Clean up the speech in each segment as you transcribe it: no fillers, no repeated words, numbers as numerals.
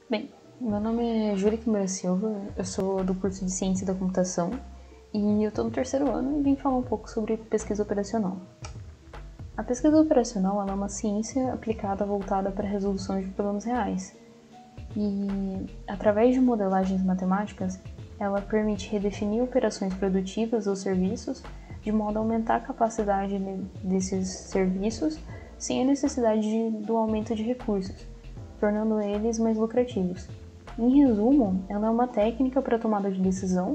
Bem, meu nome é Júlia Kimura Silva, eu sou do curso de Ciência da Computação e eu estou no terceiro ano e vim falar um pouco sobre pesquisa operacional. A pesquisa operacional é uma ciência aplicada voltada para a resolução de problemas reais e, através de modelagens matemáticas, ela permite redefinir operações produtivas ou serviços de modo a aumentar a capacidade desses serviços sem a necessidade do aumento de recursos, tornando eles mais lucrativos. Em resumo, ela é uma técnica para tomada de decisão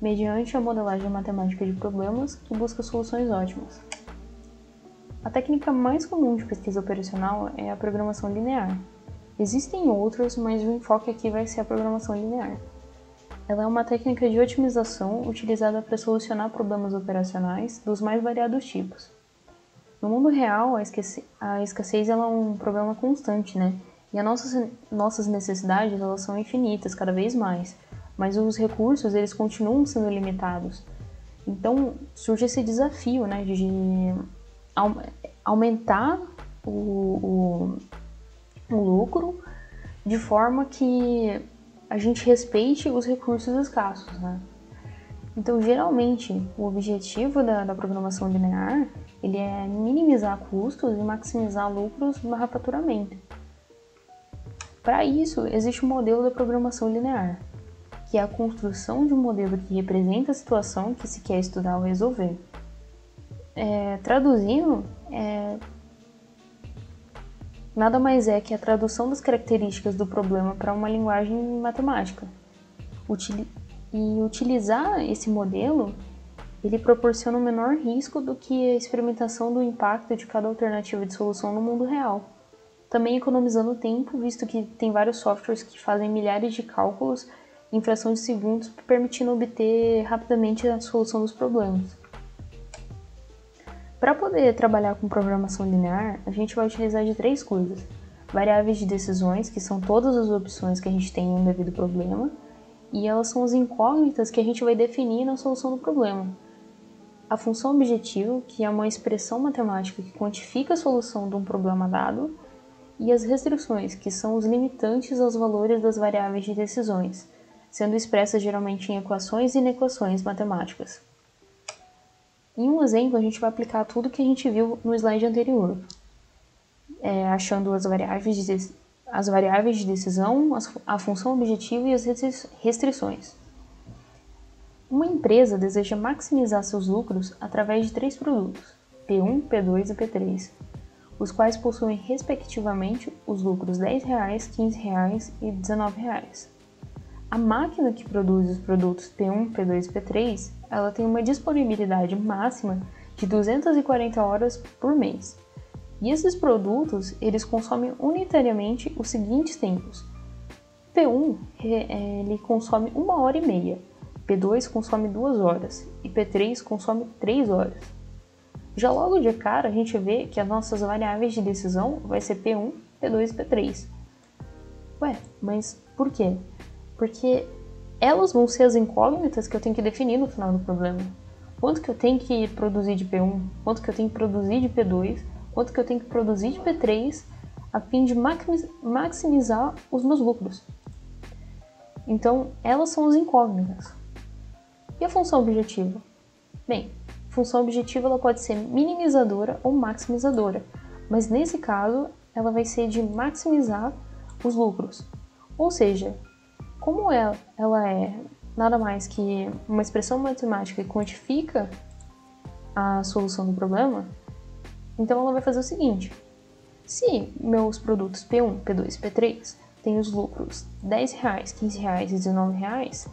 mediante a modelagem matemática de problemas que busca soluções ótimas. A técnica mais comum de pesquisa operacional é a programação linear. Existem outras, mas o enfoque aqui vai ser a programação linear. Ela é uma técnica de otimização utilizada para solucionar problemas operacionais dos mais variados tipos. No mundo real, a escassez ela é um problema constante, né? E as nossas necessidades elas são infinitas, cada vez mais. Mas os recursos eles continuam sendo limitados. Então surge esse desafio, né, de aumentar o lucro de forma que a gente respeite os recursos escassos, né? Então, geralmente, o objetivo da programação linear ele é minimizar custos e maximizar lucros barra faturamento. Para isso, existe o modelo da programação linear, que é a construção de um modelo que representa a situação que se quer estudar ou resolver. Traduzindo, nada mais é que a tradução das características do problema para uma linguagem matemática. Utilizar esse modelo, ele proporciona um menor risco do que a experimentação do impacto de cada alternativa de solução no mundo real. Também economizando tempo, visto que tem vários softwares que fazem milhares de cálculos em fração de segundos, permitindo obter rapidamente a solução dos problemas. Para poder trabalhar com programação linear, a gente vai utilizar de 3 coisas. Variáveis de decisões, que são todas as opções que a gente tem em um devido problema, e elas são as incógnitas que a gente vai definir na solução do problema. A função objetivo, que é uma expressão matemática que quantifica a solução de um problema dado, e as restrições, que são os limitantes aos valores das variáveis de decisões, sendo expressas geralmente em equações e inequações matemáticas. Em um exemplo, a gente vai aplicar tudo que a gente viu no slide anterior, achando as variáveis de decisão, a função objetivo e as restrições. Uma empresa deseja maximizar seus lucros através de 3 produtos, P1, P2 e P3, os quais possuem respectivamente os lucros R$10, R$15 e R$19. A máquina que produz os produtos P1, P2 e P3, ela tem uma disponibilidade máxima de 240 horas por mês. E esses produtos, eles consomem unitariamente os seguintes tempos. P1, ele consome 1h30, P2 consome 2 horas e P3 consome 3 horas. Já logo de cara, a gente vê que as nossas variáveis de decisão vai ser P1, P2 e P3. Mas por quê? Porque elas vão ser as incógnitas que eu tenho que definir no final do problema. Quanto que eu tenho que produzir de P1, quanto que eu tenho que produzir de P2, quanto que eu tenho que produzir de P3, a fim de maximizar os meus lucros. Então, elas são as incógnitas. E a função objetiva? Bem, a função objetiva ela pode ser minimizadora ou maximizadora, mas nesse caso, ela vai ser de maximizar os lucros. Ou seja, como ela é nada mais que uma expressão matemática que quantifica a solução do problema, então ela vai fazer o seguinte: se meus produtos P1, P2 e P3 têm os lucros R$10, R$15 e R$19,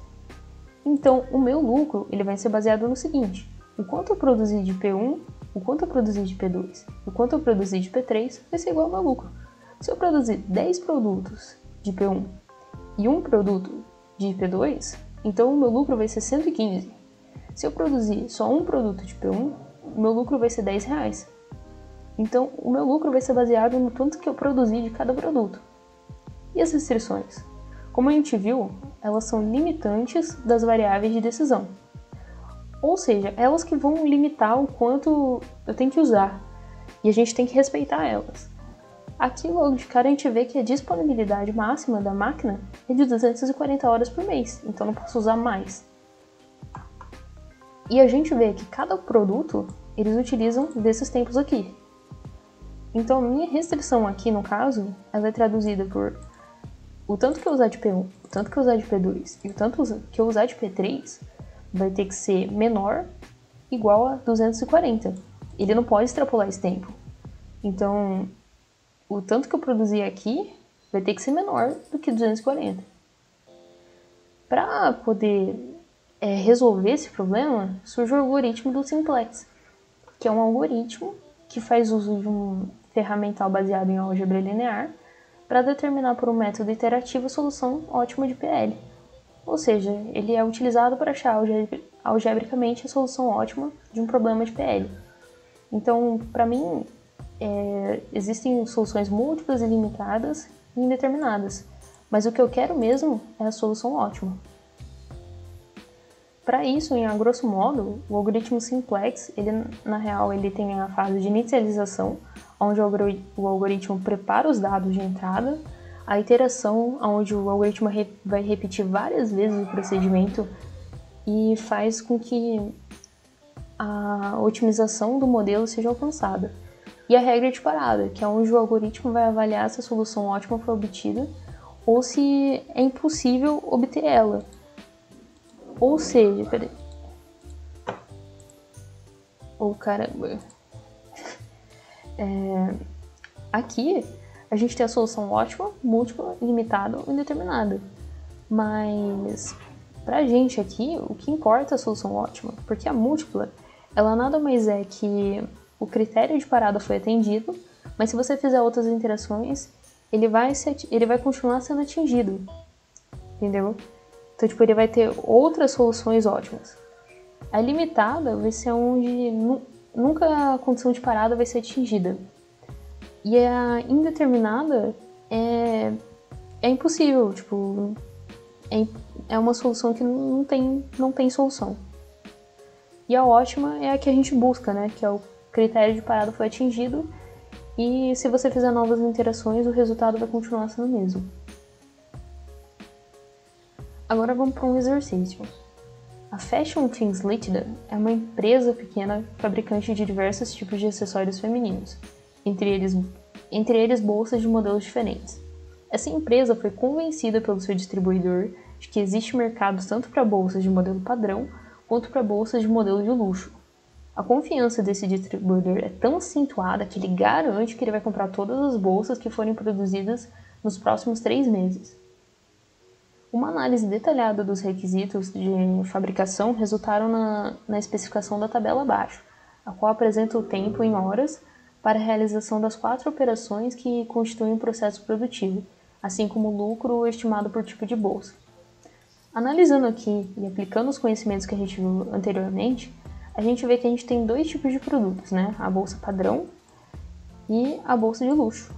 então o meu lucro ele vai ser baseado no seguinte: o quanto eu produzi de P1, o quanto eu produzi de P2, o quanto eu produzi de P3 vai ser igual ao meu lucro. Se eu produzir 10 produtos de P1 e um produto de P2, então o meu lucro vai ser 115. Se eu produzir só um produto de P1, o meu lucro vai ser R$10. Então o meu lucro vai ser baseado no tanto que eu produzi de cada produto. E as restrições? Como a gente viu, elas são limitantes das variáveis de decisão. Ou seja, elas que vão limitar o quanto eu tenho que usar. E a gente tem que respeitar elas. Aqui, logo de cara, a gente vê que a disponibilidade máxima da máquina é de 240 horas por mês, então não posso usar mais. E a gente vê que cada produto, eles utilizam desses tempos aqui. Então, a minha restrição aqui, no caso, ela é traduzida por o tanto que eu usar de P1, o tanto que eu usar de P2 e o tanto que eu usar de P3 vai ter que ser menor igual a 240. Ele não pode extrapolar esse tempo. Então, o tanto que eu produzir aqui vai ter que ser menor do que 240. Para poder resolver esse problema, surge o algoritmo do simplex, que é um algoritmo que faz uso de um ferramental baseado em álgebra linear para determinar por um método iterativo a solução ótima de PL. Ou seja, ele é utilizado para achar algebricamente a solução ótima de um problema de PL. Então, para mim, existem soluções múltiplas, ilimitadas e indeterminadas, mas o que eu quero mesmo é a solução ótima. Para isso, a grosso modo, o algoritmo simplex, na real, ele tem a fase de inicialização, onde o algoritmo prepara os dados de entrada, a iteração, onde o algoritmo vai repetir várias vezes o procedimento e faz com que a otimização do modelo seja alcançada. E a regra de parada, que é onde o algoritmo vai avaliar se a solução ótima foi obtida ou se é impossível obter ela. Ou seja, peraí. Caramba. Aqui a gente tem a solução ótima, múltipla, ilimitada ou indeterminada. Mas pra gente aqui, o que importa é a solução ótima, porque a múltipla, ela nada mais é que o critério de parada foi atendido, mas se você fizer outras interações, ele vai continuar sendo atingido, entendeu? Então, ele vai ter outras soluções ótimas. A limitada vai ser onde nunca a condição de parada vai ser atingida. E a indeterminada é impossível, é uma solução que não tem solução. E a ótima é a que a gente busca, né? Que é o critério de parada foi atingido e se você fizer novas interações, o resultado vai continuar sendo o mesmo. Agora vamos para um exercício. A Fashion Things Ltd. é uma empresa pequena fabricante de diversos tipos de acessórios femininos, entre eles bolsas de modelos diferentes. Essa empresa foi convencida pelo seu distribuidor de que existe mercado tanto para bolsas de modelo padrão quanto para bolsas de modelo de luxo. A confiança desse distribuidor é tão acentuada que ele garante que ele vai comprar todas as bolsas que forem produzidas nos próximos 3 meses. Uma análise detalhada dos requisitos de fabricação resultaram na especificação da tabela abaixo, a qual apresenta o tempo em horas para a realização das 4 operações que constituem o processo produtivo, assim como o lucro estimado por tipo de bolsa. Analisando aqui e aplicando os conhecimentos que a gente viu anteriormente, a gente vê que a gente tem 2 tipos de produtos, né? A bolsa padrão e a bolsa de luxo.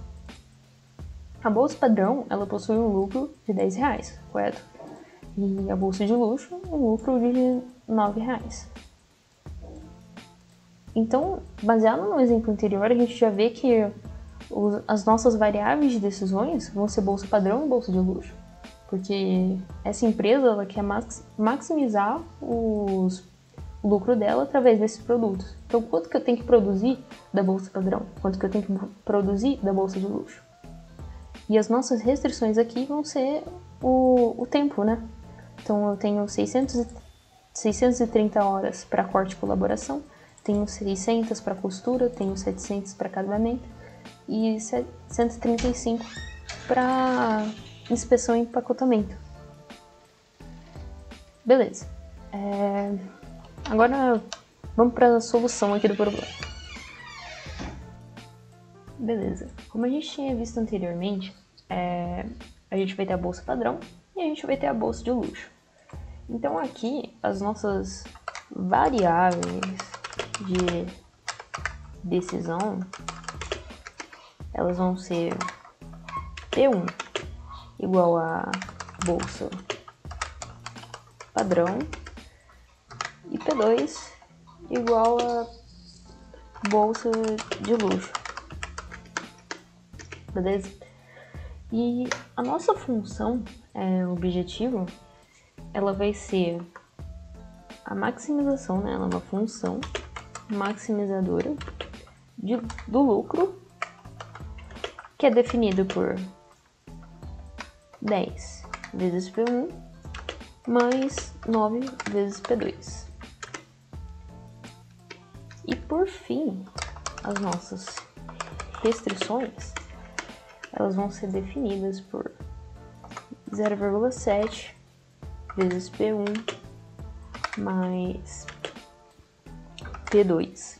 A bolsa padrão, ela possui um lucro de R$10, correto? E a bolsa de luxo, um lucro de R$9. Então, baseado no exemplo anterior, a gente já vê que as nossas variáveis de decisões vão ser bolsa padrão e bolsa de luxo. Porque essa empresa, ela quer maximizar o lucro dela através desses produtos. Então, quanto que eu tenho que produzir da bolsa padrão? Quanto que eu tenho que produzir da bolsa de luxo? E as nossas restrições aqui vão ser o tempo, né? Então, eu tenho 630 horas para corte e colaboração, tenho 600 para costura, tenho 700 para acabamento e 135 para inspeção e empacotamento. Beleza. Agora, vamos para a solução aqui do problema. Beleza. Como a gente tinha visto anteriormente, a gente vai ter a bolsa padrão e a gente vai ter a bolsa de luxo. Então aqui, as nossas variáveis de decisão, elas vão ser P1 igual a bolsa padrão e P2 igual a bolsa de luxo. beleza? E a nossa função, objetivo, ela vai ser a maximização, né? Ela é uma função maximizadora do lucro, que é definido por 10 vezes P1 mais 9 vezes P2. E por fim, as nossas restrições, elas vão ser definidas por 0,7 vezes P1 mais P2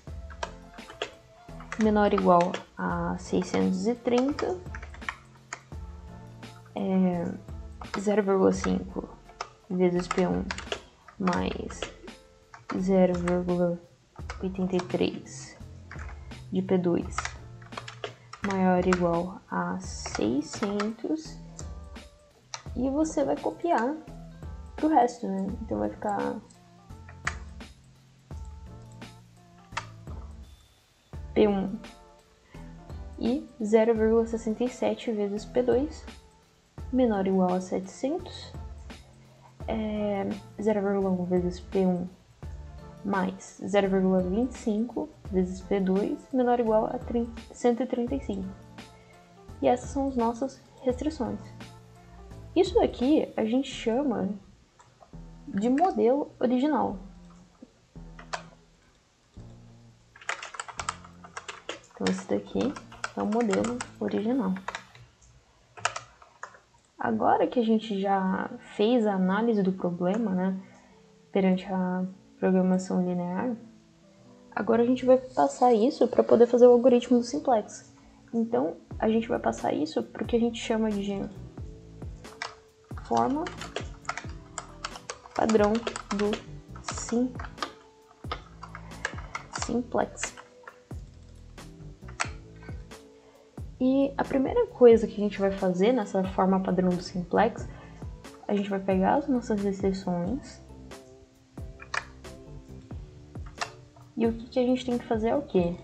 menor ou igual a 630, 0,5 vezes P1 mais 0,83 de P2 maior ou igual a 600, e você vai copiar pro resto, né? Então vai ficar P1 e 0,67 vezes P2 menor ou igual a 700, 0,1 vezes P1 mais 0,25 vezes P2 menor ou igual a 135. E essas são as nossas restrições. Isso daqui a gente chama de modelo original. Então esse daqui é o modelo original. Agora que a gente já fez a análise do problema, né, perante a programação linear, agora a gente vai passar isso para poder fazer o algoritmo do simplex. Então, a gente vai passar isso para o que a gente chama de forma padrão do simplex. E a primeira coisa que a gente vai fazer nessa forma padrão do simplex, a gente vai pegar as nossas restrições. E o que a gente tem que fazer é o quê?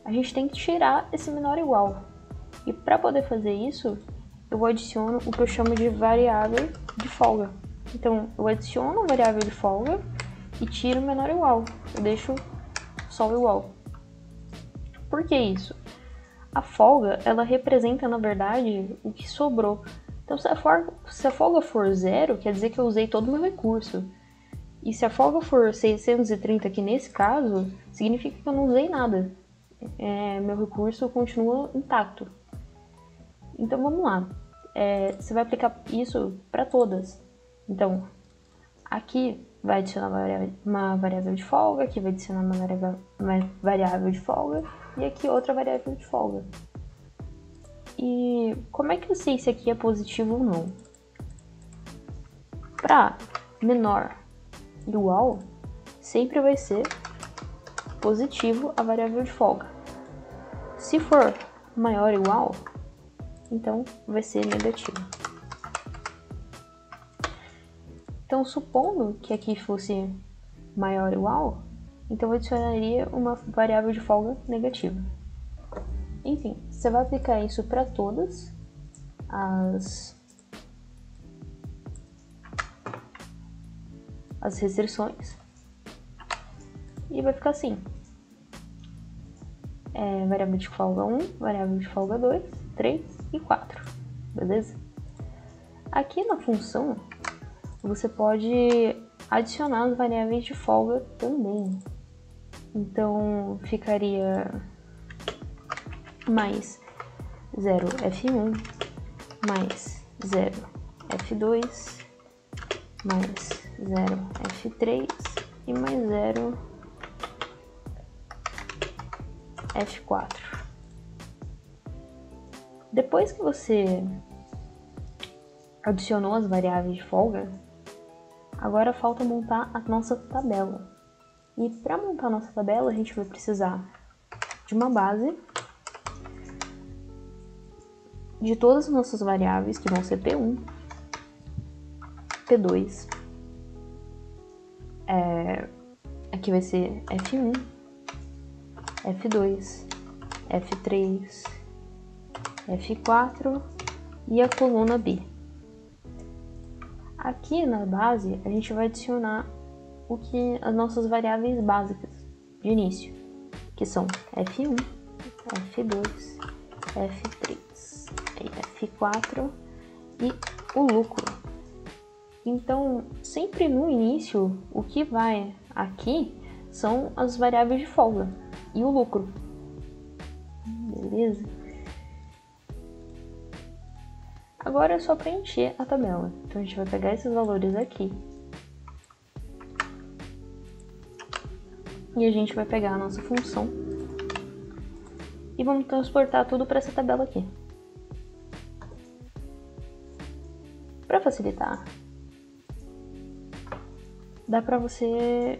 A gente tem que tirar esse menor ou igual. E para poder fazer isso, eu adiciono o que eu chamo de variável de folga. Então, eu adiciono a variável de folga e tiro o menor ou igual. Eu deixo só o igual. Por que isso? A folga, ela representa, na verdade, o que sobrou. Então, se a folga for zero, quer dizer que eu usei todo o meu recurso. E se a folga for 630, que nesse caso, significa que eu não usei nada. Meu recurso continua intacto. Então vamos lá. Você vai aplicar isso para todas. Então, aqui vai adicionar uma variável de folga, aqui vai adicionar uma variável de folga, e aqui outra variável de folga. E como é que eu sei se aqui é positivo ou não? Para menor igual, sempre vai ser positivo a variável de folga. Se for maior ou igual, então vai ser negativo. Então, supondo que aqui fosse maior ou igual, então eu adicionaria uma variável de folga negativa. Enfim, você vai aplicar isso para todas as restrições e vai ficar assim: variável de folga 1, variável de folga 2, 3 e 4, beleza? Aqui na função você pode adicionar as variáveis de folga também. Então ficaria mais 0f1 mais 0f2 mais 0f3 e mais 0f4. Depois que você adicionou as variáveis de folga, agora falta montar a nossa tabela. E para montar a nossa tabela, a gente vai precisar de uma base de todas as nossas variáveis, que vão ser P1, P2, aqui vai ser F1, F2, F3, F4 e a coluna B. Aqui na base, a gente vai adicionar as nossas variáveis básicas de início, que são F1, F2, F3, F4 e o lucro. Então, sempre no início, o que vai aqui são as variáveis de folga e o lucro. Beleza? Agora é só preencher a tabela. Então, a gente vai pegar esses valores aqui e a gente vai pegar a nossa função e vamos transportar tudo para essa tabela aqui. Para facilitar, dá para você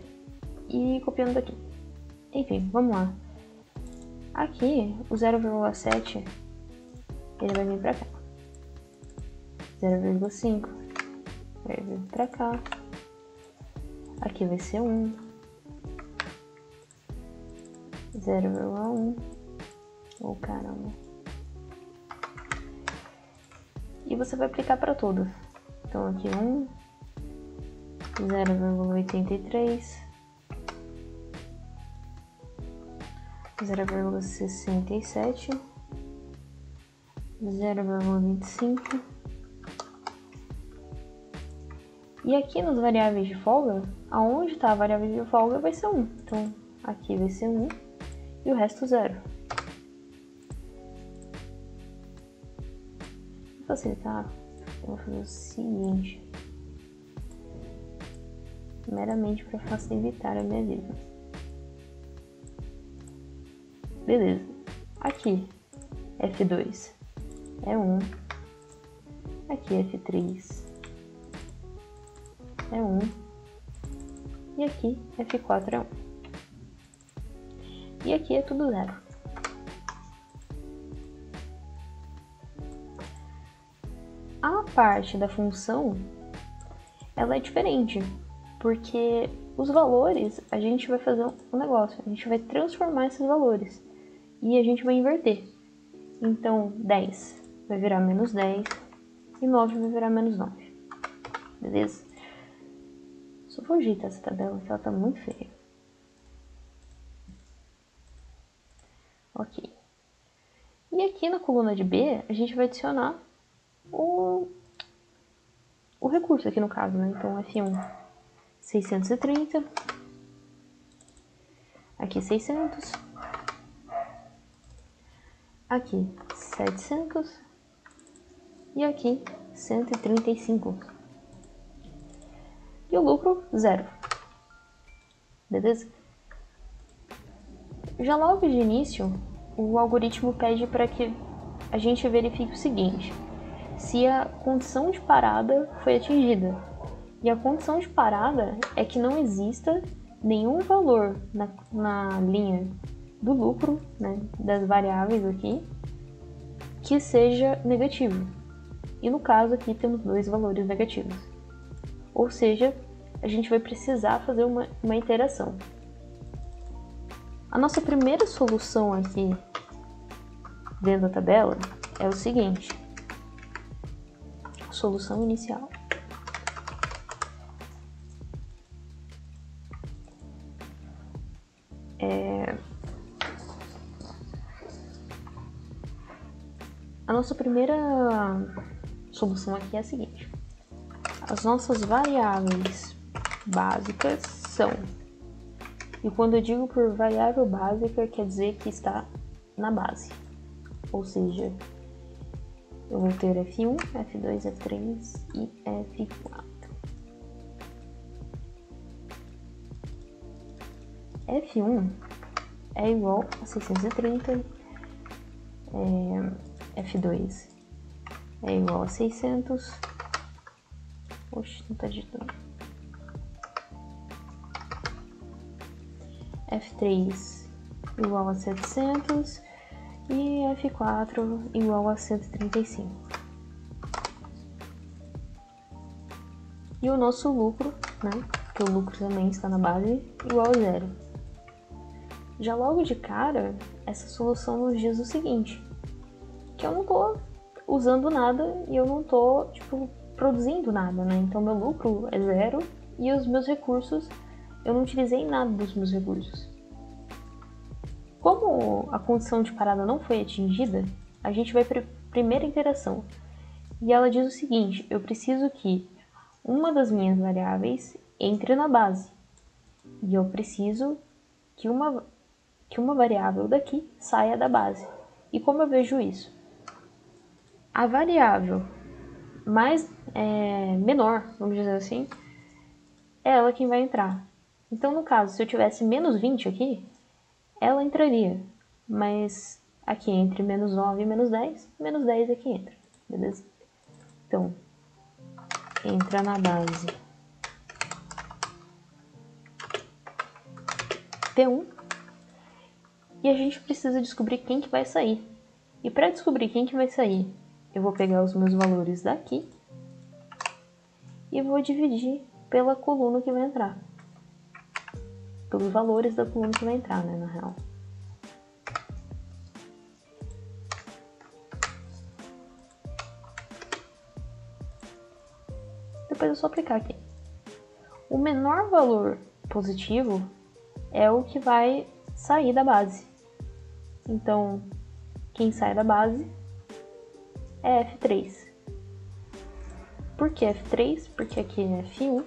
ir copiando daqui. Enfim, vamos lá. Aqui, o 0,7 ele vai vir para cá. 0,5 vai vir para cá. Aqui vai ser 1. 0,1. Oh, caramba. E você vai aplicar para todos. Então aqui 1, 0,83, 0,67, 0,25. E aqui nas variáveis de folga, aonde está a variável de folga vai ser 1. Então aqui vai ser 1 e o resto 0. Para facilitar, eu vou fazer o seguinte, meramente para facilitar a minha vida. Beleza. Aqui, F2 é 1. Aqui, F3 é 1. E aqui, F4 é 1. E aqui é tudo 0. A parte da função, ela é diferente, porque os valores, a gente vai fazer um negócio, a gente vai transformar esses valores e a gente vai inverter. Então, 10 vai virar menos 10 e 9 vai virar menos 9. Beleza? Só vou ajeitar essa tabela, que ela tá muito feia. Ok. E aqui na coluna de B, a gente vai adicionar o recurso aqui no caso, né? Então, F1, 630. Aqui, 600. Aqui, 700. E aqui, 135. E o lucro, 0. Beleza? Já logo de início, o algoritmo pede para que a gente verifique o seguinte: se a condição de parada foi atingida. E a condição de parada é que não exista nenhum valor na linha do lucro, né, das variáveis aqui, que seja negativo. E no caso aqui temos 2 valores negativos. Ou seja, a gente vai precisar fazer uma iteração. A nossa primeira solução aqui dentro da tabela é o seguinte: solução inicial. A nossa primeira solução aqui é a seguinte: as nossas variáveis básicas são, e quando eu digo por variável básica, quer dizer que está na base, ou seja, eu vou ter F1, F2, F3 e F4. F1 é igual a 630, F2 é igual a 600, oxe, não tá digitando, F3 igual a 700 e F4 igual a 135. E o nosso lucro, né, que o lucro também está na base, igual a 0. Já logo de cara, essa solução nos diz o seguinte, que eu não tô usando nada e eu não tô, tipo, produzindo nada, né? Então meu lucro é 0 e os meus recursos, eu não utilizei nada dos meus recursos. Como a condição de parada não foi atingida, a gente vai para a primeira interação. E ela diz o seguinte: eu preciso que uma das minhas variáveis entre na base. E eu preciso que uma variável daqui saia da base. E como eu vejo isso? A variável menor, vamos dizer assim, é ela quem vai entrar. Então, no caso, se eu tivesse menos 20 aqui, ela entraria. Mas aqui entre menos 9 e menos 10 é que entra, beleza? Então, entra na base P1 e a gente precisa descobrir quem que vai sair. E para descobrir quem que vai sair, eu vou pegar os meus valores daqui e vou dividir pela coluna que vai entrar. Pelos valores da coluna que vai entrar, né, na real. Depois é só aplicar aqui. O menor valor positivo é o que vai sair da base. Então, quem sai da base é F3. Por que F3? Porque aqui é F1,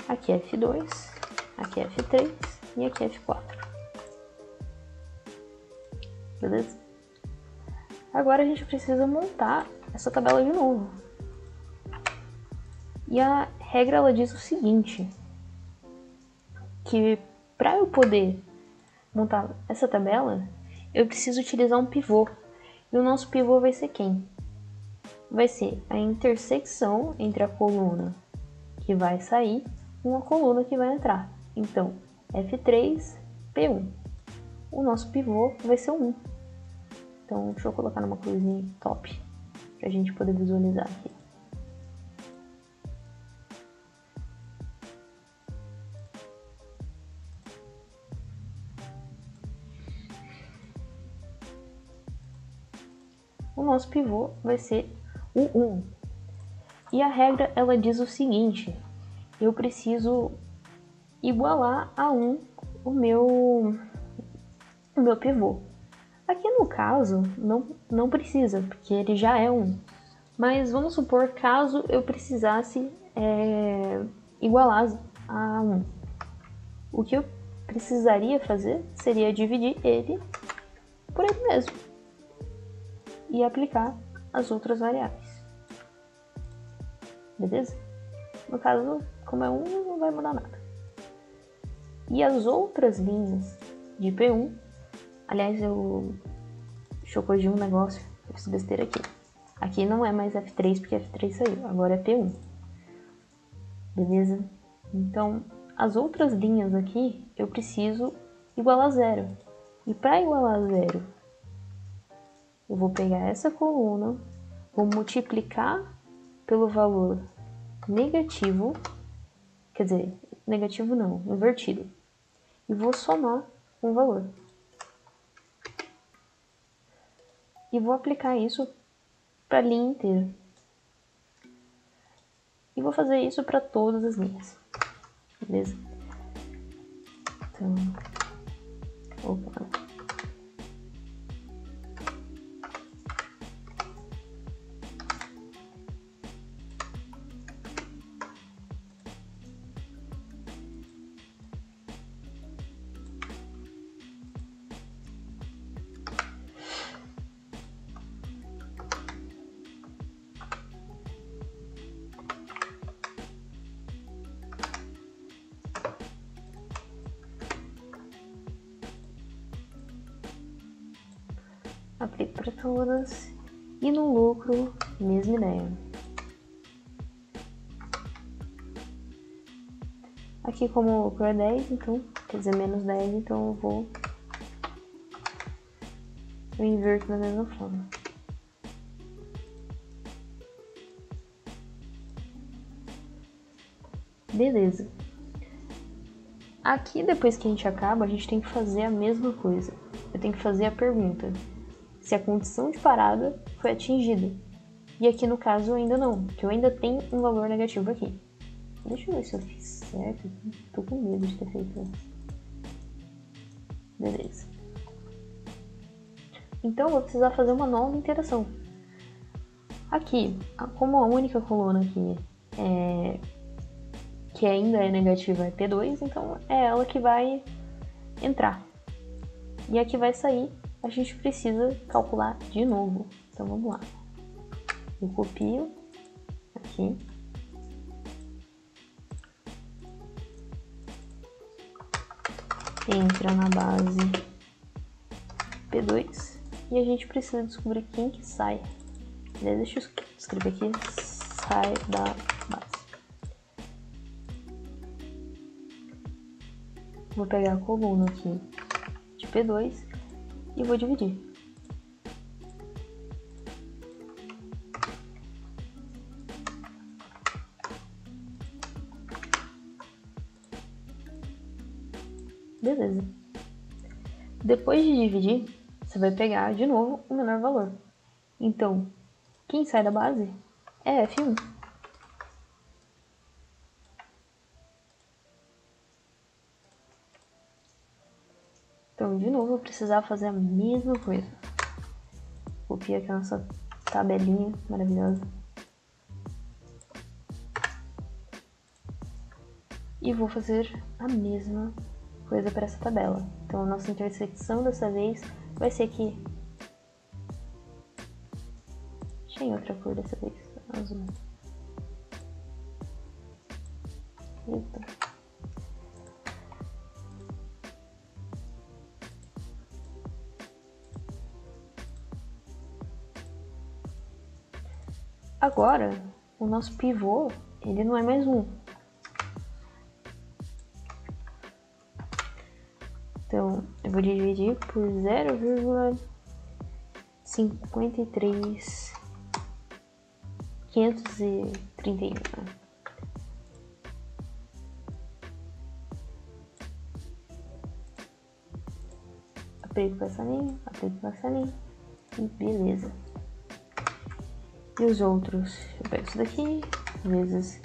aqui é F2, aqui é F3 e aqui é F4. Beleza? Agora a gente precisa montar essa tabela de novo. E a regra ela diz o seguinte, que para eu poder montar essa tabela, eu preciso utilizar um pivô. E o nosso pivô vai ser quem? Vai ser a intersecção entre a coluna que vai sair e uma coluna que vai entrar. Então, F3, P1. O nosso pivô vai ser o 1. Então, deixa eu colocar numa coisinha top, para a gente poder visualizar aqui. O nosso pivô vai ser o 1. E a regra ela diz o seguinte: eu preciso igualar a 1 o meu pivô. Aqui no caso não precisa, porque ele já é 1. Mas vamos supor caso eu precisasse igualar a 1. O que eu precisaria fazer seria dividir ele por ele mesmo e aplicar as outras variáveis. Beleza? No caso, como é 1, não vai mudar nada. E as outras linhas de P1, aliás, deixa eu corrigir um negócio, eu fiz besteira aqui. Aqui não é mais F3 porque F3 saiu, agora é P1. Beleza? Então, as outras linhas aqui, eu preciso igualar a 0. E para igualar a 0, eu vou pegar essa coluna, vou multiplicar pelo valor negativo, quer dizer, negativo não, invertido, e vou somar um valor. E vou aplicar isso para a linha inteira. E vou fazer isso para todas as linhas. Beleza? Então, opa. Aplico para todas. E no lucro, mesma ideia. Aqui como o lucro é 10, então, quer dizer, menos 10, então eu inverto da mesma forma. Beleza. Aqui, depois que a gente acaba, a gente tem que fazer a mesma coisa. Eu tenho que fazer a pergunta. se a condição de parada foi atingida. E aqui no caso ainda não, porque eu ainda tenho um valor negativo aqui. Deixa eu ver se eu fiz certo. Tô com medo de ter feito isso. Beleza. Então eu vou precisar fazer uma nova interação. Aqui, como a única coluna aqui que ainda é negativa é P2, então é ela que vai entrar. E a que vai sair, a gente precisa calcular de novo. Então vamos lá. Eu copio aqui. Entra na base P2 e a gente precisa descobrir quem que sai. Deixa eu escrever aqui, sai da base. Vou pegar a coluna aqui de P2 e vou dividir. Beleza. Depois de dividir, você vai pegar de novo o menor valor. Então, quem sai da base é F1. Então, de novo, eu precisava fazer a mesma coisa. Copia aqui a nossa tabelinha maravilhosa. E vou fazer a mesma coisa para essa tabela. Então, a nossa intersecção dessa vez vai ser aqui. Deixa em outra cor dessa vez. Azul. Eita. Agora, o nosso pivô, ele não é mais 1. Então, eu vou dividir por 0,53531. Aplico com essa linha, aplico com essa linha. E beleza. E os outros? Eu pego isso daqui, vezes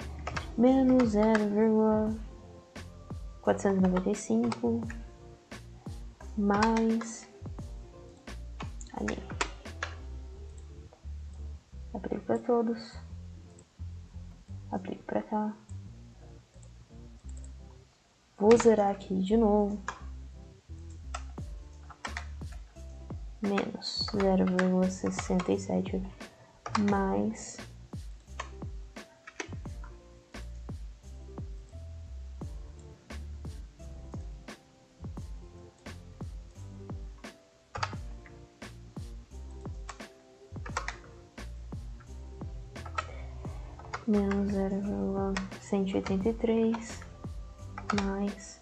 menos 0,495 mais ali. Aplico para todos. Aplico para cá. Vou zerar aqui de novo. Menos 0,67 mais 0,183 mais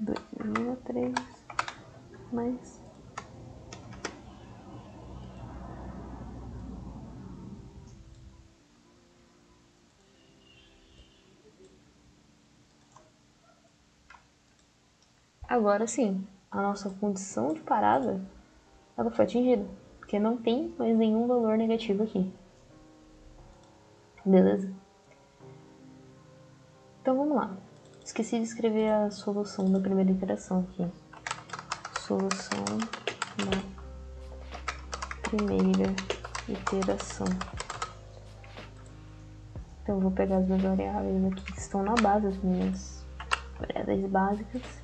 2,3 mais agora sim, a nossa condição de parada ela foi atingida, porque não tem mais nenhum valor negativo aqui. Beleza? Então vamos lá. Esqueci de escrever a solução da primeira interação aqui. Solução da primeira iteração. Então eu vou pegar as minhas variáveis aqui que estão na base, as minhas variáveis básicas.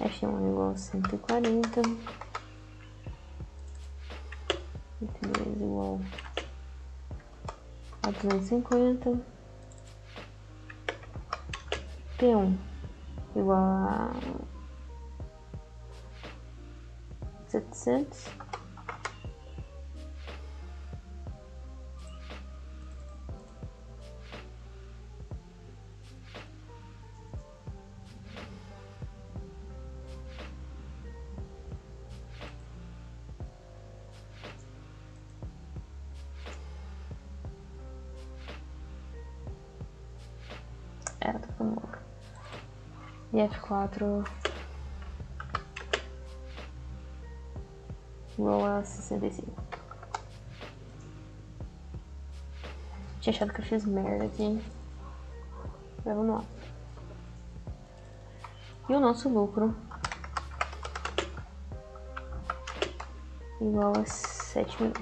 F1 igual a 140. F2 igual a 250. P1 igual a 700. E F4 igual a 65. Tinha achado que eu fiz merda aqui. Mas vamos lá. E o nosso lucro igual a 7 mil.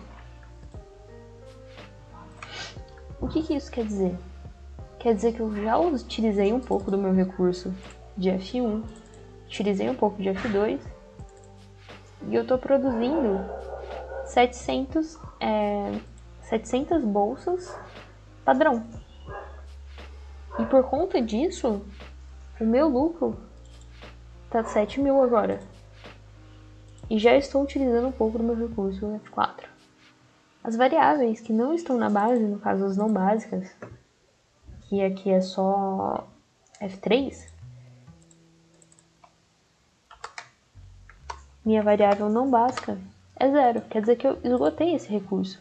O que isso quer dizer? Quer dizer que eu já utilizei um pouco do meu recurso de F1, utilizei um pouco de F2 e eu tô produzindo 700 bolsas padrão. E por conta disso, o meu lucro tá 7 mil agora. E já estou utilizando um pouco do meu recurso F4. As variáveis que não estão na base, no caso as não básicas, que aqui é só F3, minha variável não básica é 0. Quer dizer que eu esgotei esse recurso.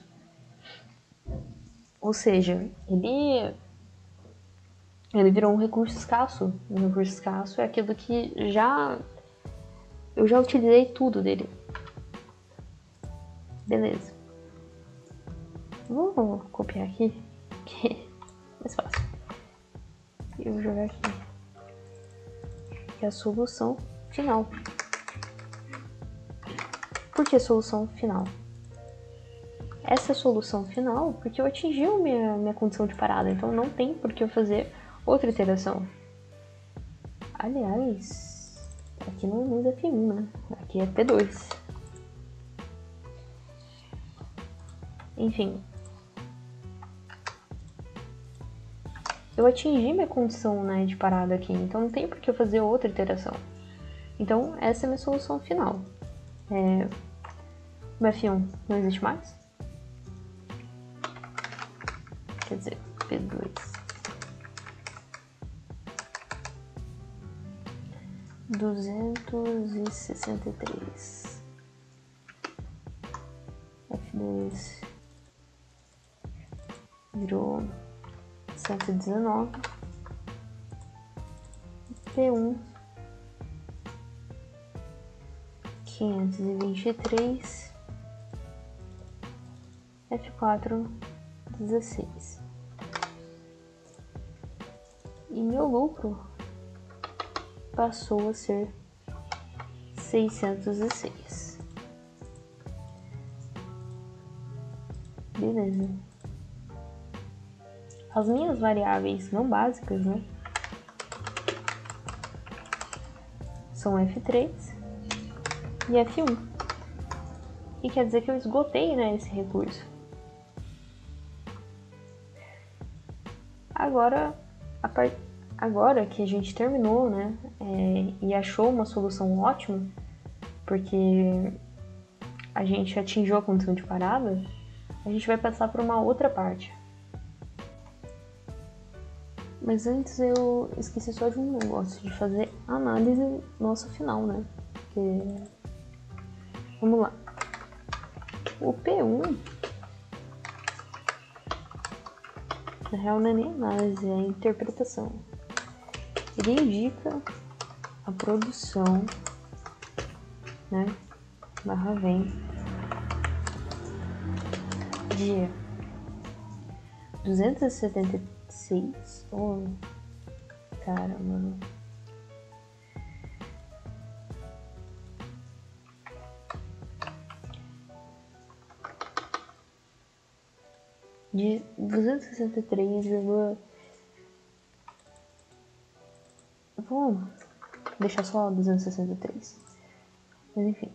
Ou seja, ele virou um recurso escasso. Um recurso escasso é aquilo que eu já utilizei tudo dele. Beleza. Vou copiar aqui, que é mais fácil. E vou jogar aqui. Que é a solução final. Por que solução final? Essa é a solução final porque eu atingi minha condição de parada, então não tem por que eu fazer outra iteração. Aliás, aqui não é F1, né? Aqui é P2. Enfim. Eu atingi minha condição, né, de parada aqui, então não tem por que eu fazer outra iteração. Então, essa é a minha solução final. O F1 não existe mais. Quer dizer, P2. 263. F2 virou 119. P1 523. F4 16. E meu lucro passou a ser 606. Beleza. As minhas variáveis não básicas, né, são F3 e F1. E quer dizer que eu esgotei, né, esse recurso. Agora que a gente terminou, né, e achou uma solução ótima, porque a gente atingiu a condição de parada, a gente vai passar para uma outra parte. Mas antes eu esqueci só de um negócio, de fazer a análise nossa final, né? Porque... Vamos lá. O P1, na real não é nem análise, é interpretação. Ele indica a produção, né, barra vem de 276, caramba, de 263, vou deixar só 263, mas enfim,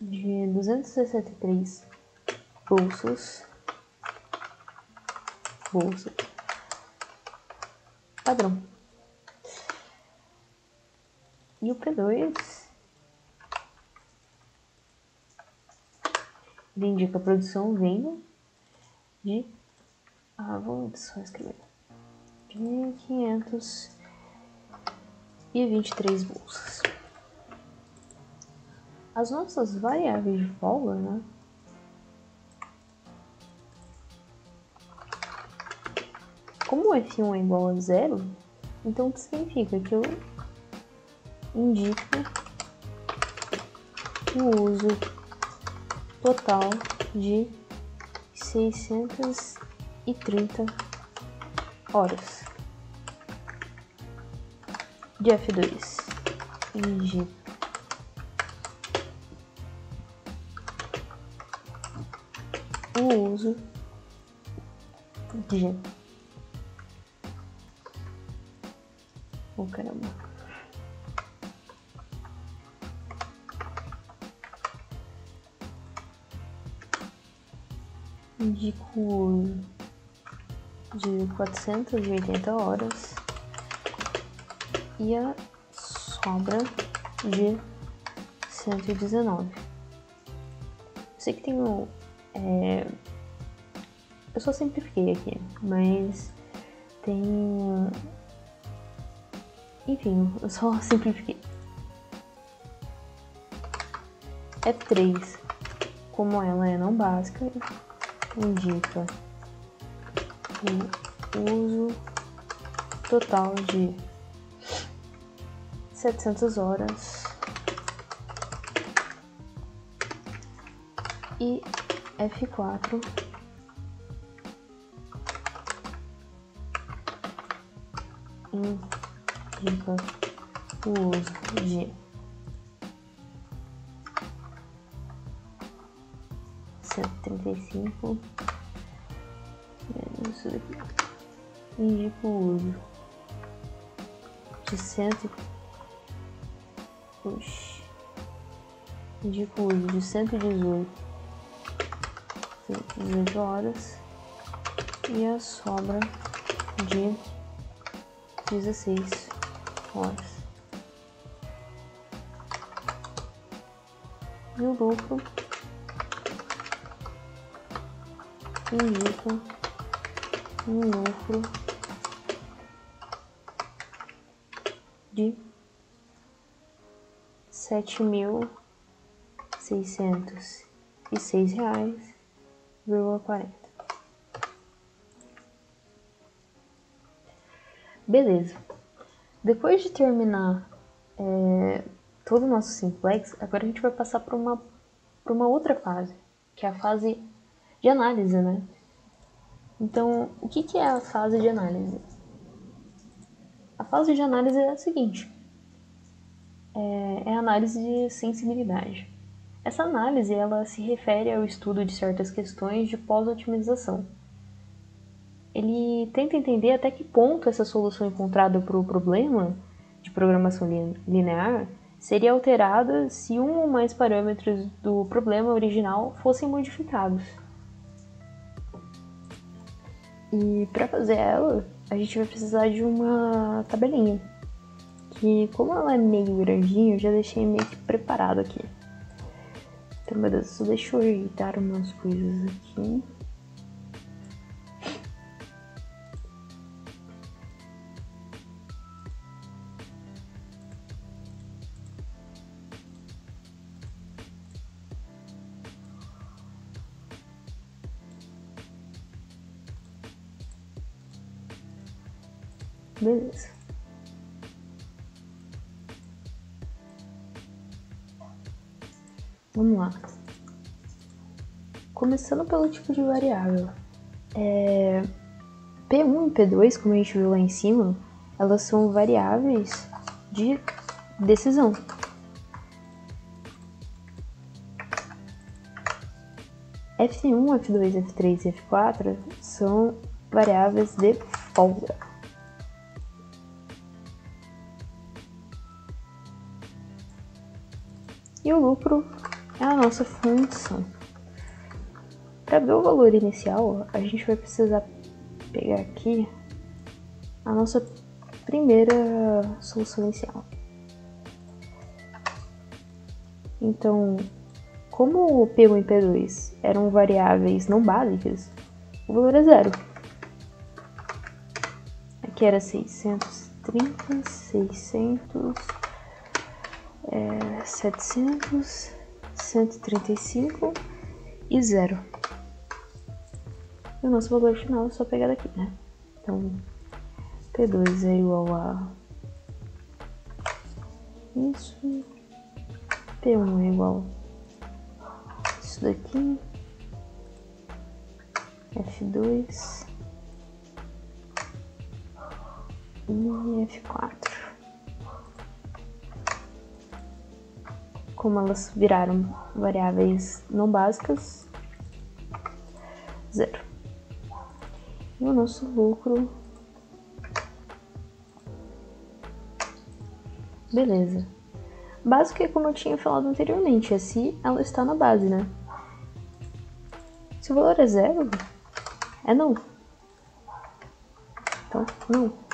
de 263 bolsas padrão. E o P2 ele indica a produção vindo de vou só escrever de 523 bolsas. As nossas variáveis de folga, né, como o F1 é igual a 0, então o que significa que eu indica o uso total de 630 horas de F2. Indica o uso de... Oh, caramba. Indico o uso de 480 horas e a sobra de 119. Eu sei que tem eu só simplifiquei aqui, mas tem... Enfim, eu só simplifiquei. F3, como ela é não básica, indica o uso total de 700 horas e F4 indica o uso de 135 menos isso daqui. Indica o uso de 118 horas e a sobra de 16 horas. E o lucro indica um lucro de R$7.606,40. Beleza. Depois de terminar todo o nosso simplex, agora a gente vai passar para uma outra fase, que é a fase de análise, né? Então, o que é a fase de análise? A fase de análise é a seguinte: é a análise de sensibilidade. Essa análise ela se refere ao estudo de certas questões de pós-otimização. Ele tenta entender até que ponto essa solução encontrada para o problema de programação linear seria alterada se um ou mais parâmetros do problema original fossem modificados. E para fazer ela, a gente vai precisar de uma tabelinha, que como ela é meio grandinha, eu já deixei meio que preparado aqui. Então, meu Deus, só deixa eu ajeitar umas coisas aqui. Beleza. Vamos lá. Começando pelo tipo de variável. P1 e P2, como a gente viu lá em cima, elas são variáveis de decisão. F1, F2, F3 e F4 são variáveis de folga. E o lucro é a nossa função. Para ver o valor inicial, a gente vai precisar pegar aqui a nossa primeira solução inicial. Então, como o P1 e P2 eram variáveis não básicas, o valor é zero. Aqui era 630, 600, 700, 135 e 0. E o nosso valor final é só pegar daqui, né? Então, P2 é igual a isso. P1 é igual isso daqui. F2 e F4. Como elas viraram variáveis não básicas, 0. E o nosso lucro, beleza. Básico é como eu tinha falado anteriormente, é se ela está na base, né? Se o valor é 0, é não. Então, não.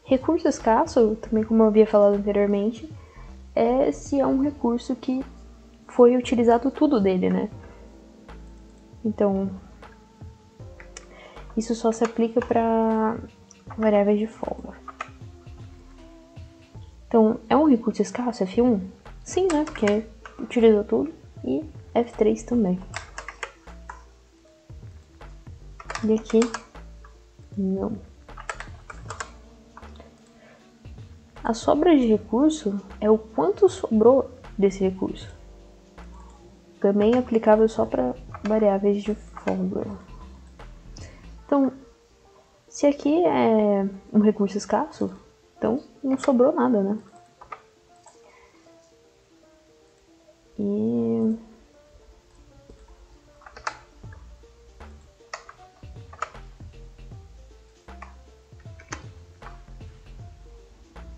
Recurso escasso, também como eu havia falado anteriormente, é se é um recurso que foi utilizado tudo dele, né? Então, isso só se aplica para variáveis de folga. Então, é um recurso escasso, F1? Sim, né? Porque utilizou tudo. E F3 também. E aqui, não. A sobra de recurso é o quanto sobrou desse recurso. Também é aplicável só para variáveis de folga. Então, se aqui é um recurso escasso, então não sobrou nada, né? E...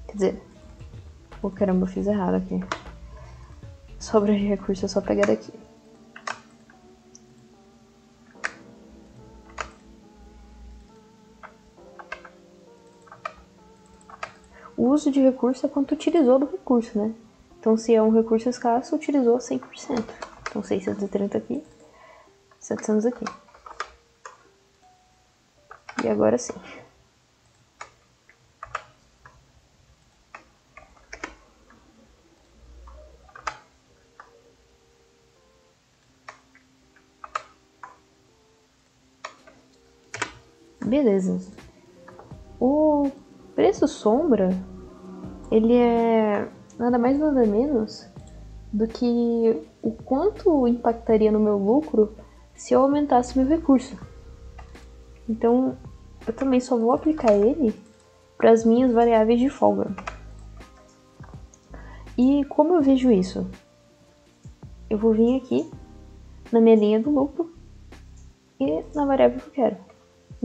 quer dizer, oh, caramba, eu fiz errado aqui. Sobra de recurso é só pegar daqui. O uso de recurso é quanto utilizou do recurso, né? Então, se é um recurso escasso, utilizou 100%. Então, 630 aqui, 700 aqui. E agora sim. Beleza. O preço sombra, ele é nada mais nada menos do que o quanto impactaria no meu lucro se eu aumentasse meu recurso. Então, eu também só vou aplicar ele para as minhas variáveis de folga. E como eu vejo isso? Eu vou vir aqui na minha linha do lucro e na variável que eu quero.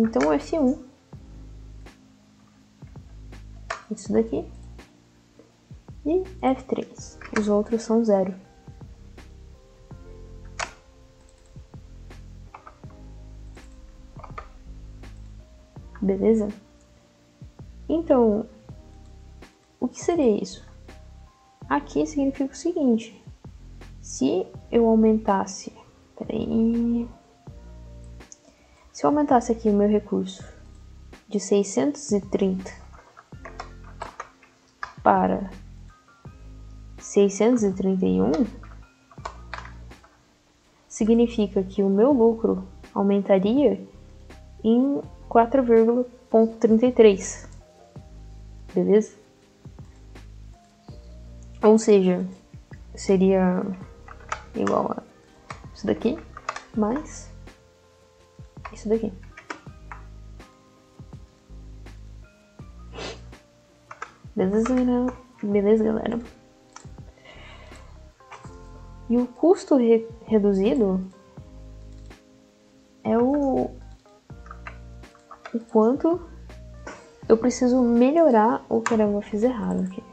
Então, F1, isso daqui, e F3. Os outros são 0. Beleza? Então, o que seria isso? Aqui significa o seguinte: se eu aumentasse, se eu aumentasse aqui o meu recurso de 630 para 631, significa que o meu lucro aumentaria em 4,33, beleza? Ou seja, seria igual a isso daqui mais isso daqui. Beleza, galera? E o custo reduzido é o quanto eu preciso melhorar o que eu fiz errado aqui.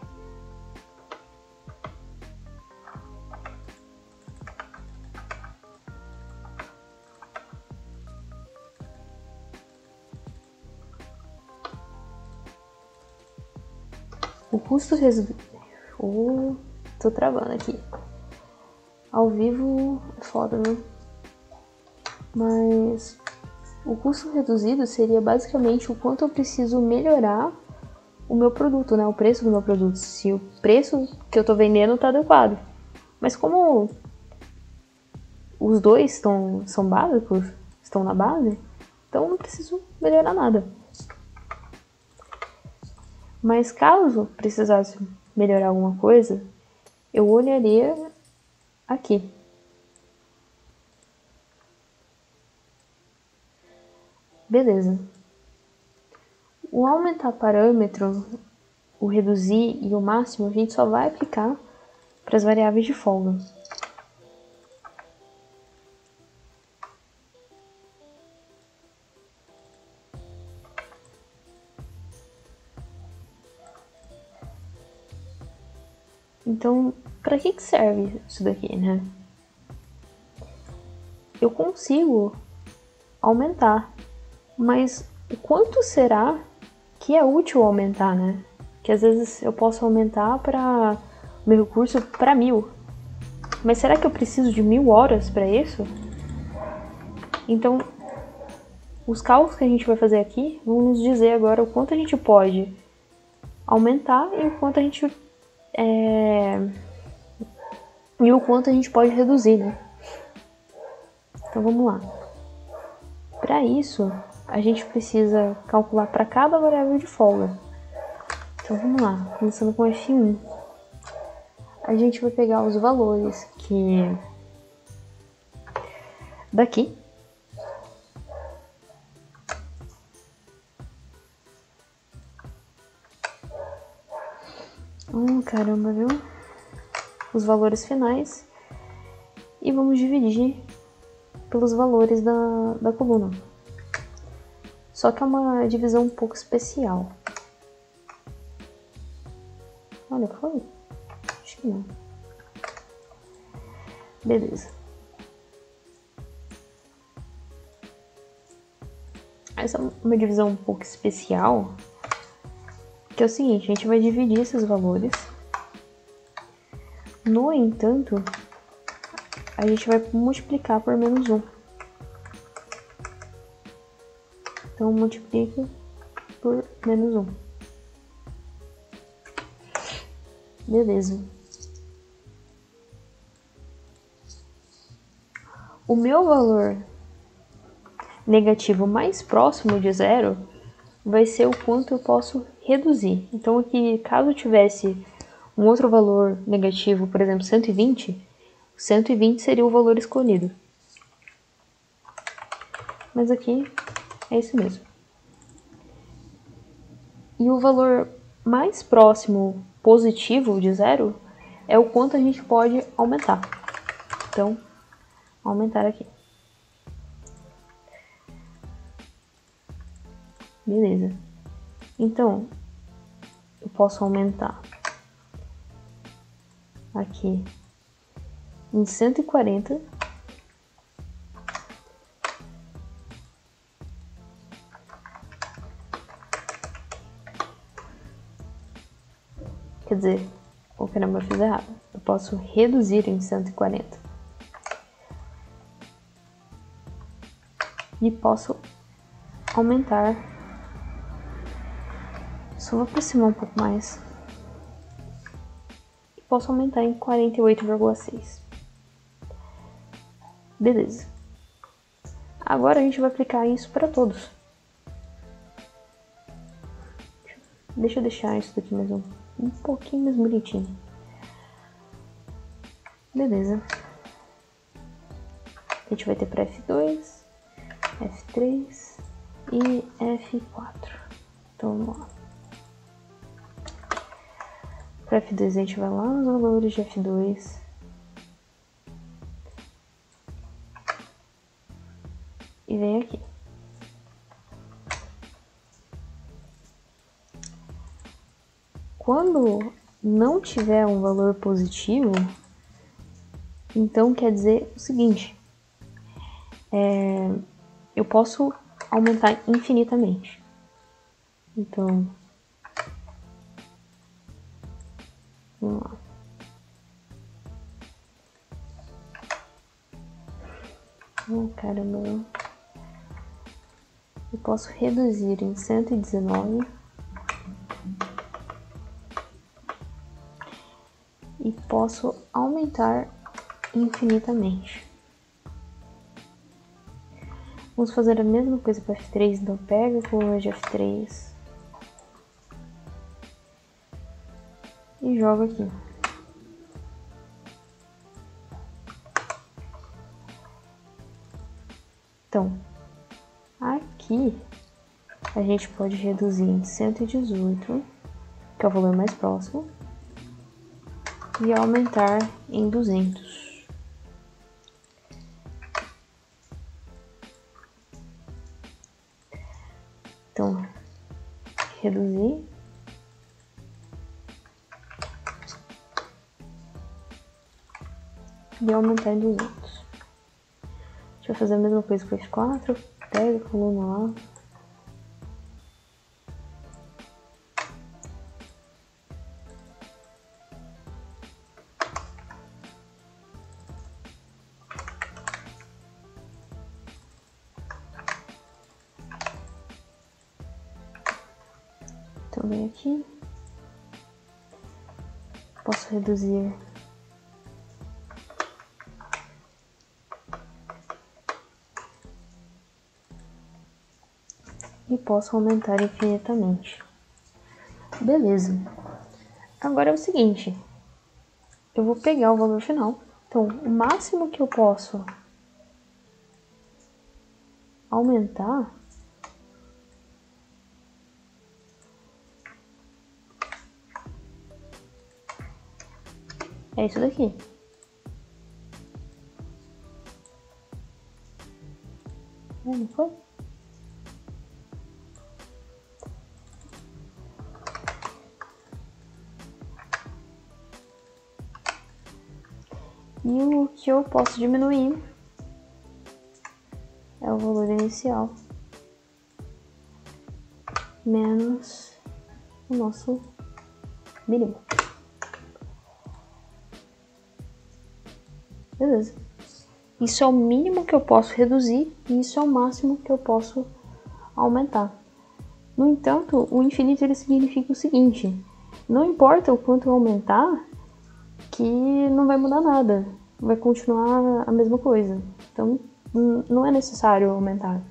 O custo reduzido... tô travando aqui. Ao vivo é foda, né? Mas o custo reduzido seria basicamente o quanto eu preciso melhorar o meu produto, né? O preço do meu produto. Se o preço que eu tô vendendo tá adequado. Mas como os dois são básicos, estão na base, então eu não preciso melhorar nada. Mas caso precisasse melhorar alguma coisa, eu olharia aqui. Beleza. O aumentar parâmetro, o reduzir e o máximo, a gente só vai aplicar para as variáveis de folga. Então, para que serve isso daqui, né? Eu consigo aumentar, mas o quanto será que é útil aumentar, né? Que às vezes eu posso aumentar para o meu recurso para 1000. Mas será que eu preciso de 1000 horas para isso? Então, os cálculos que a gente vai fazer aqui vão nos dizer agora o quanto a gente pode aumentar e o quanto a gente pode reduzir, né? Então vamos lá. Para isso, a gente precisa calcular para cada variável de folga. Então vamos lá, começando com F1. A gente vai pegar os valores que daqui. Caramba, viu? Os valores finais. E vamos dividir pelos valores da coluna. Só que é uma divisão um pouco especial. Olha, foi? Acho que não. Beleza. Essa é uma divisão um pouco especial, que é o seguinte, a gente vai dividir esses valores. No entanto, a gente vai multiplicar por menos 1. Então, multiplica por menos 1. Beleza. O meu valor negativo mais próximo de zero vai ser o quanto eu posso reduzir. Então, aqui, caso eu tivesse um outro valor negativo, por exemplo, 120, 120 seria o valor escolhido. Mas aqui é isso mesmo. E o valor mais próximo positivo de zero é o quanto a gente pode aumentar. Então, aumentar aqui. Beleza. Então, eu posso aumentar aqui em 140. Quer dizer, o caramba, eu fiz errado. Eu posso reduzir em 140. E posso aumentar. Só vou aproximar um pouco mais. E posso aumentar em 48,6. Beleza. Agora a gente vai aplicar isso para todos. Deixa eu deixar isso daqui mais um pouquinho mais bonitinho. Beleza. A gente vai ter para F2, F3 e F4. Então vamos lá. Para F2 a gente vai lá nos valores de F2. E vem aqui. Quando não tiver um valor positivo, então quer dizer o seguinte. Eu posso aumentar infinitamente. Então, vamos lá. Caramba. Eu posso reduzir em 119. posso aumentar infinitamente. Vamos fazer a mesma coisa para F3, então pega a coluna de F3 e joga aqui. Então, aqui a gente pode reduzir em 118, que é o valor mais próximo, e aumentar em 200. Então, reduzir. E aumentar em 200. A gente vai fazer a mesma coisa com F4. Pega a coluna lá. Então, vem aqui. Posso reduzir e posso aumentar infinitamente. Beleza. Agora é o seguinte. Eu vou pegar o valor final. Então, o máximo que eu posso aumentar é isso daqui. Não foi? E o que eu posso diminuir é o valor inicial menos o nosso mínimo. Beleza. Isso é o mínimo que eu posso reduzir e isso é o máximo que eu posso aumentar. No entanto, o infinito ele significa o seguinte: não importa o quanto eu aumentar, que não vai mudar nada, vai continuar a mesma coisa. Então, não é necessário aumentar.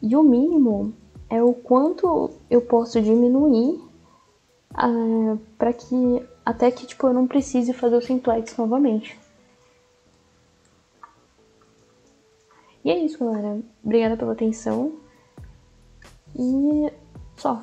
E o mínimo é o quanto eu posso diminuir para que até que eu não precise fazer o simplex novamente. E é isso, galera. Obrigada pela atenção. E só.